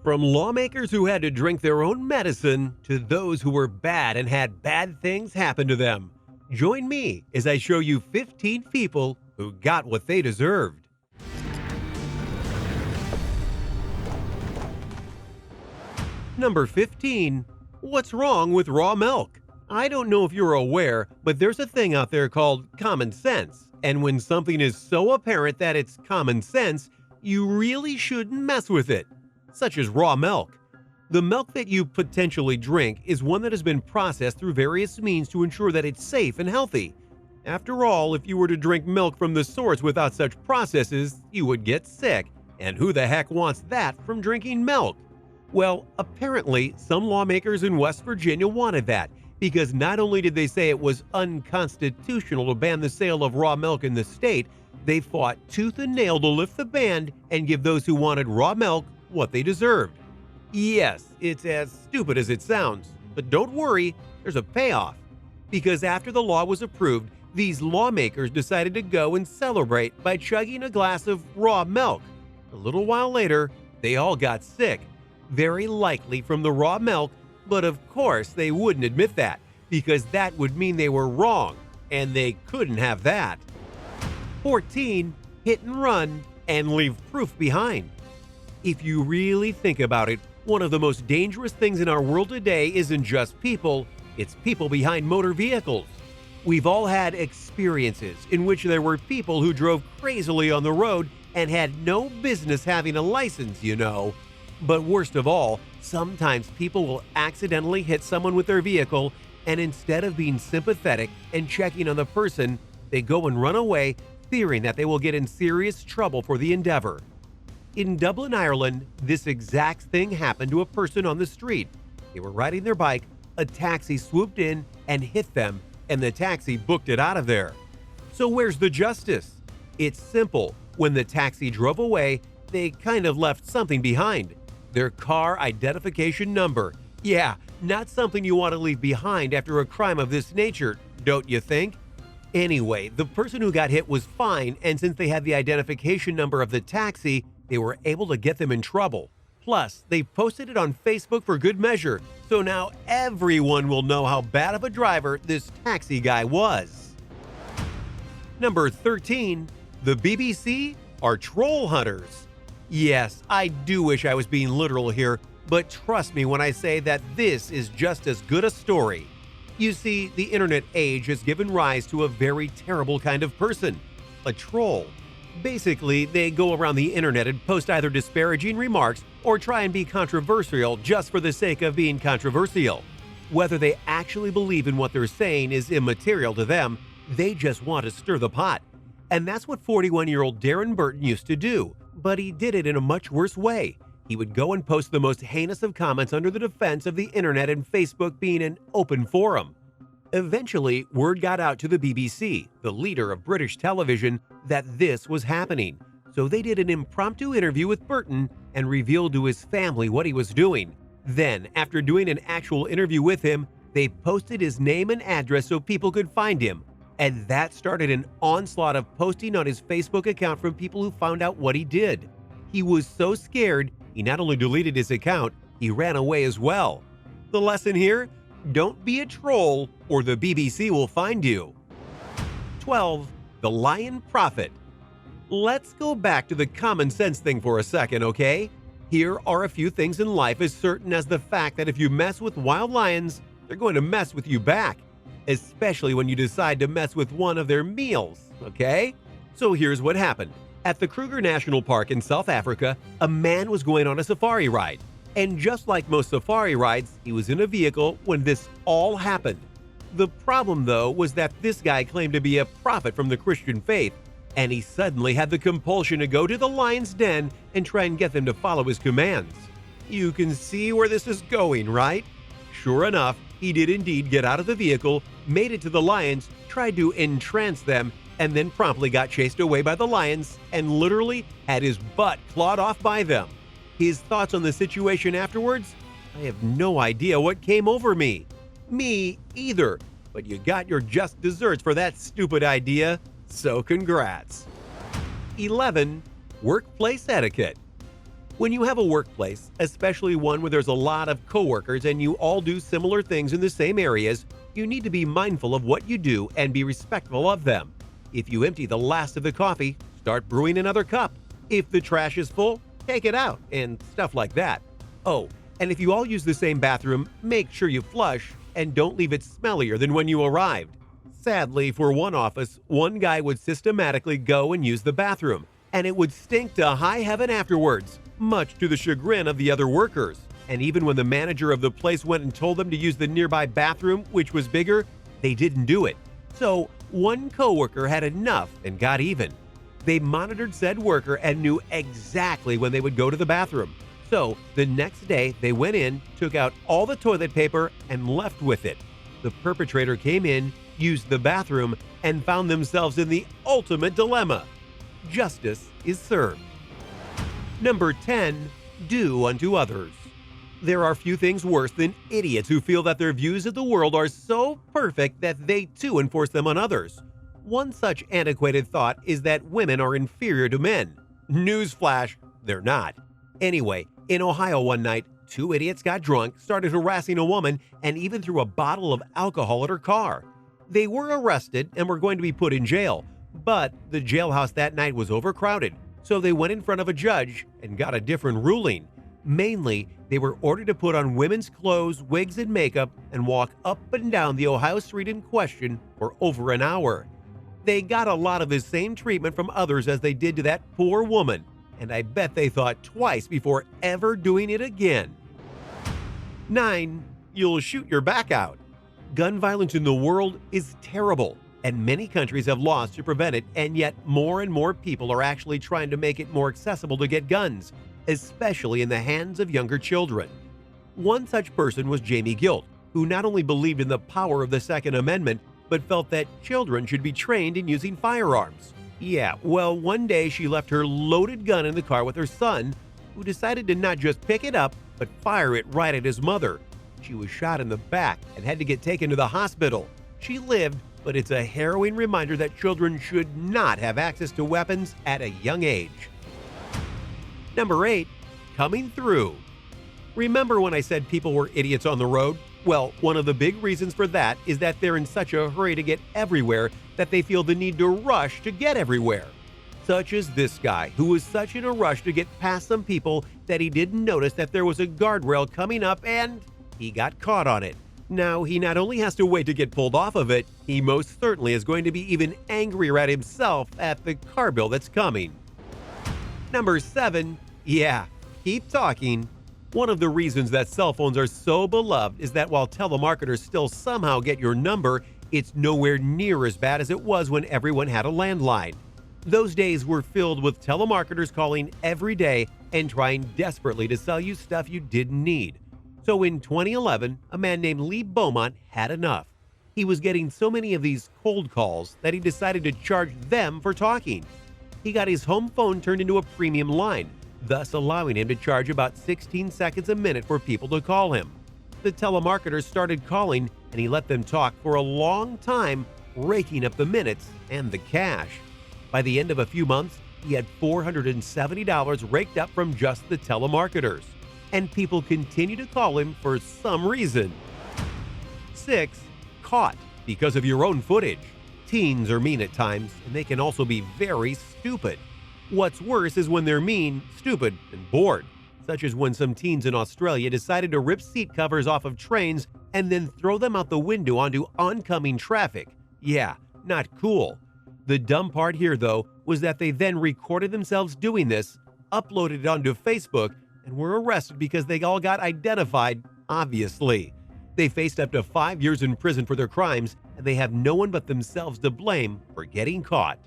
From lawmakers who had to drink their own medicine to those who were bad and had bad things happen to them. Join me as I show you 15 people who got what they deserved. Number 15. What's wrong with raw milk? I don't know if you're aware, but there's a thing out there called common sense. And when something is so apparent that it's common sense, you really shouldn't mess with it, such as raw milk. The milk that you potentially drink is one that has been processed through various means to ensure that it's safe and healthy. After all, if you were to drink milk from the source without such processes, you would get sick. And who the heck wants that from drinking milk? Well, apparently, some lawmakers in West Virginia wanted that, because not only did they say it was unconstitutional to ban the sale of raw milk in the state, they fought tooth and nail to lift the ban and give those who wanted raw milk what they deserved. Yes, it's as stupid as it sounds, but don't worry, there's a payoff. Because after the law was approved, these lawmakers decided to go and celebrate by chugging a glass of raw milk. A little while later, they all got sick, very likely from the raw milk, but of course they wouldn't admit that, because that would mean they were wrong, and they couldn't have that. 14. Hit and run and leave proof behind. If you really think about it, one of the most dangerous things in our world today isn't just people, it's people behind motor vehicles. We've all had experiences in which there were people who drove crazily on the road and had no business having a license, you know. But worst of all, sometimes people will accidentally hit someone with their vehicle, and instead of being sympathetic and checking on the person, they go and run away, fearing that they will get in serious trouble for the endeavor. In Dublin, Ireland, this exact thing happened to a person on the street. They were riding their bike, a taxi swooped in and hit them, and the taxi booked it out of there. So where's the justice? It's simple. When the taxi drove away, they kind of left something behind. Their car identification number. Yeah, not something you want to leave behind after a crime of this nature, don't you think? Anyway, the person who got hit was fine, and since they had the identification number of the taxi, they were able to get them in trouble. Plus, they posted it on Facebook for good measure, so now everyone will know how bad of a driver this taxi guy was. Number 13. The BBC are troll hunters. Yes, I do wish I was being literal here, but trust me when I say that this is just as good a story. You see, the internet age has given rise to a very terrible kind of person, a troll. Basically, they go around the internet and post either disparaging remarks or try and be controversial just for the sake of being controversial. Whether they actually believe in what they're saying is immaterial to them, they just want to stir the pot. And that's what 41-year-old Darren Burton used to do, but he did it in a much worse way. He would go and post the most heinous of comments under the defense of the internet and Facebook being an open forum. Eventually, word got out to the BBC, the leader of British television, that this was happening. So they did an impromptu interview with Burton and revealed to his family what he was doing. Then, after doing an actual interview with him, they posted his name and address so people could find him. And that started an onslaught of posting on his Facebook account from people who found out what he did. He was so scared, he not only deleted his account, he ran away as well. The lesson here? Don't be a troll or the BBC will find you. 12. The Lion Prophet. Let's go back to the common sense thing for a second, okay? Here are a few things in life as certain as the fact that if you mess with wild lions, they're going to mess with you back. Especially when you decide to mess with one of their meals, okay? So here's what happened. At the Kruger National Park in South Africa, a man was going on a safari ride. And just like most safari rides, he was in a vehicle when this all happened. The problem, though, was that this guy claimed to be a prophet from the Christian faith, and he suddenly had the compulsion to go to the lion's den and try and get them to follow his commands. You can see where this is going, right? Sure enough, he did indeed get out of the vehicle, made it to the lions, tried to entrance them, and then promptly got chased away by the lions and literally had his butt clawed off by them. His thoughts on the situation afterwards? I have no idea what came over me. Me either, but you got your just desserts for that stupid idea, so congrats. 11. Workplace etiquette. When you have a workplace, especially one where there's a lot of coworkers and you all do similar things in the same areas, you need to be mindful of what you do and be respectful of them. If you empty the last of the coffee, start brewing another cup. If the trash is full, take it out, and stuff like that. Oh, and if you all use the same bathroom, make sure you flush and don't leave it smellier than when you arrived. Sadly, for one office, one guy would systematically go and use the bathroom, and it would stink to high heaven afterwards, much to the chagrin of the other workers. And even when the manager of the place went and told them to use the nearby bathroom, which was bigger, they didn't do it. So one coworker had enough and got even. They monitored said worker and knew exactly when they would go to the bathroom. So the next day, they went in, took out all the toilet paper, and left with it. The perpetrator came in, used the bathroom, and found themselves in the ultimate dilemma. Justice is served. Number 10. Do unto others. There are few things worse than idiots who feel that their views of the world are so perfect that they too enforce them on others. One such antiquated thought is that women are inferior to men. Newsflash, they're not. Anyway, in Ohio one night, two idiots got drunk, started harassing a woman, and even threw a bottle of alcohol at her car. They were arrested and were going to be put in jail, but the jailhouse that night was overcrowded, so they went in front of a judge and got a different ruling. Mainly, they were ordered to put on women's clothes, wigs, and makeup and walk up and down the Ohio street in question for over an hour. They got a lot of the same treatment from others as they did to that poor woman, and I bet they thought twice before ever doing it again. 9. You'll shoot your back out. Gun violence in the world is terrible, and many countries have laws to prevent it, and yet more and more people are actually trying to make it more accessible to get guns, especially in the hands of younger children. One such person was Jamie Gilt, who not only believed in the power of the Second Amendment, but felt that children should be trained in using firearms. Yeah, well, one day she left her loaded gun in the car with her son, who decided to not just pick it up, but fire it right at his mother. She was shot in the back and had to get taken to the hospital. She lived, but it's a harrowing reminder that children should not have access to weapons at a young age. Number 8. Coming through. Remember when I said people were idiots on the road? Well, one of the big reasons for that is that they're in such a hurry to get everywhere that they feel the need to rush to get everywhere. Such as this guy, who was such in a rush to get past some people that he didn't notice that there was a guardrail coming up and he got caught on it. Now, he not only has to wait to get pulled off of it, he most certainly is going to be even angrier at himself at the car bill that's coming. Number 7. Yeah, keep talking. One of the reasons that cell phones are so beloved is that while telemarketers still somehow get your number, it's nowhere near as bad as it was when everyone had a landline. Those days were filled with telemarketers calling every day and trying desperately to sell you stuff you didn't need. So in 2011, a man named Lee Beaumont had enough. He was getting so many of these cold calls that he decided to charge them for talking. He got his home phone turned into a premium line, thus allowing him to charge about 16 seconds a minute for people to call him. The telemarketers started calling, and he let them talk for a long time, raking up the minutes and the cash. By the end of a few months, he had $470 raked up from just the telemarketers, and people continue to call him for some reason. 6. Caught because of your own footage. Teens are mean at times, and they can also be very stupid. What's worse is when they're mean, stupid, and bored, such as when some teens in Australia decided to rip seat covers off of trains and then throw them out the window onto oncoming traffic. Yeah, not cool. The dumb part here, though, was that they then recorded themselves doing this, uploaded it onto Facebook, and were arrested because they all got identified, obviously. They faced up to 5 years in prison for their crimes, and they have no one but themselves to blame for getting caught.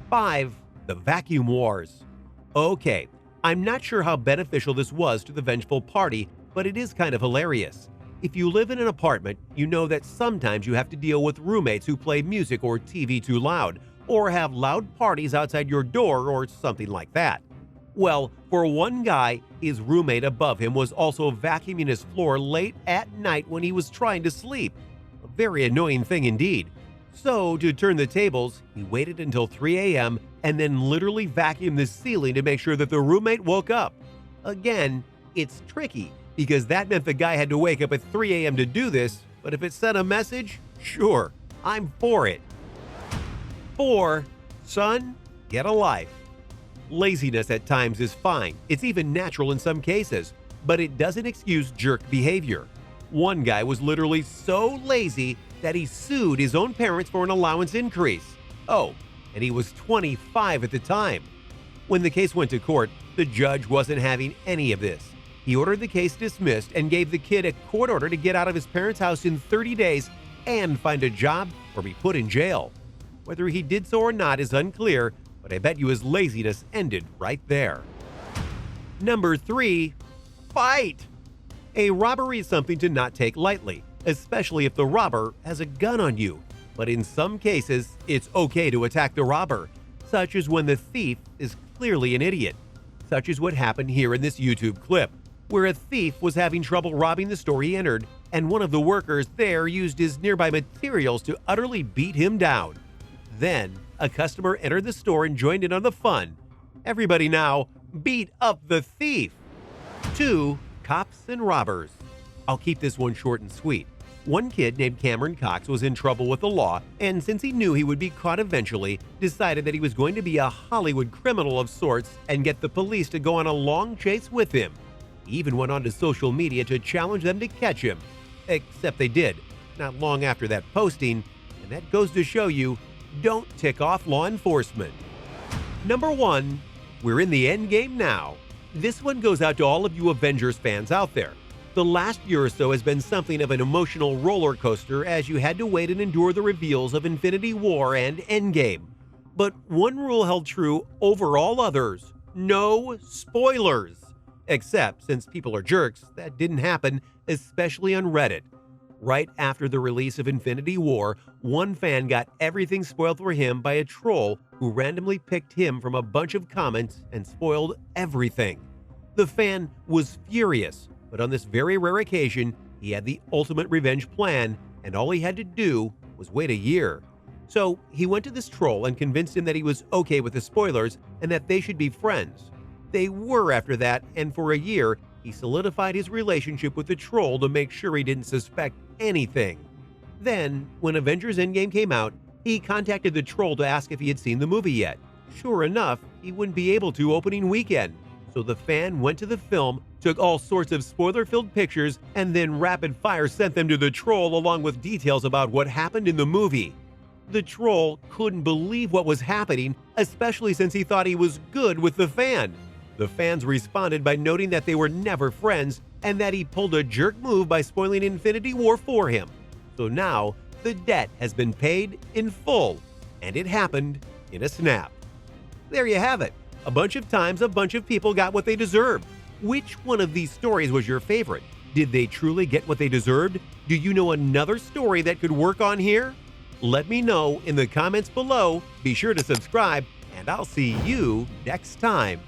5. The vacuum wars. Okay, I'm not sure how beneficial this was to the vengeful party, but it is kind of hilarious. If you live in an apartment, you know that sometimes you have to deal with roommates who play music or TV too loud, or have loud parties outside your door or something like that. Well, for one guy, his roommate above him was also vacuuming his floor late at night when he was trying to sleep. A very annoying thing indeed. So, to turn the tables, he waited until 3 a.m. and then literally vacuumed the ceiling to make sure that the roommate woke up. Again, it's tricky because that meant the guy had to wake up at 3 a.m. to do this, but if it sent a message, sure, I'm for it. 4. Son, get a life. Laziness at times is fine. It's even natural in some cases, but it doesn't excuse jerk behavior. One guy was literally so lazy that he sued his own parents for an allowance increase. Oh, and he was 25 at the time. When the case went to court, the judge wasn't having any of this. He ordered the case dismissed and gave the kid a court order to get out of his parents' house in 30 days and find a job or be put in jail. Whether he did so or not is unclear, but I bet you his laziness ended right there. Number 3. Fight! A robbery is something to not take lightly, especially if the robber has a gun on you. But in some cases, it's okay to attack the robber, such as when the thief is clearly an idiot. Such as what happened here in this YouTube clip, where a thief was having trouble robbing the store he entered, and one of the workers there used his nearby materials to utterly beat him down. Then, a customer entered the store and joined in on the fun. Everybody now beat up the thief. 2. Cops and robbers. I'll keep this one short and sweet. One kid named Cameron Cox was in trouble with the law, and since he knew he would be caught eventually, decided that he was going to be a Hollywood criminal of sorts and get the police to go on a long chase with him. He even went onto social media to challenge them to catch him. Except they did, not long after that posting, and that goes to show you, don't tick off law enforcement. Number 1. We're in the endgame now. This one goes out to all of you Avengers fans out there. The last year or so has been something of an emotional roller coaster as you had to wait and endure the reveals of Infinity War and Endgame. But one rule held true over all others: no spoilers. Except, since people are jerks, that didn't happen, especially on Reddit. Right after the release of Infinity War, one fan got everything spoiled for him by a troll who randomly picked him from a bunch of comments and spoiled everything. The fan was furious, but on this very rare occasion, he had the ultimate revenge plan, and all he had to do was wait a year. So he went to this troll and convinced him that he was okay with the spoilers and that they should be friends. They were after that, and for a year, he solidified his relationship with the troll to make sure he didn't suspect anything. Then, when Avengers Endgame came out, he contacted the troll to ask if he had seen the movie yet. Sure enough, he wouldn't be able to opening weekend. So the fan went to the film, took all sorts of spoiler-filled pictures, and then rapid-fire sent them to the troll along with details about what happened in the movie. The troll couldn't believe what was happening, especially since he thought he was good with the fan. The fans responded by noting that they were never friends and that he pulled a jerk move by spoiling Infinity War for him. So now, the debt has been paid in full, and it happened in a snap. There you have it. A bunch of times, a bunch of people got what they deserved. Which one of these stories was your favorite? Did they truly get what they deserved? Do you know another story that could work on here? Let me know in the comments below. Be sure to subscribe, and I'll see you next time.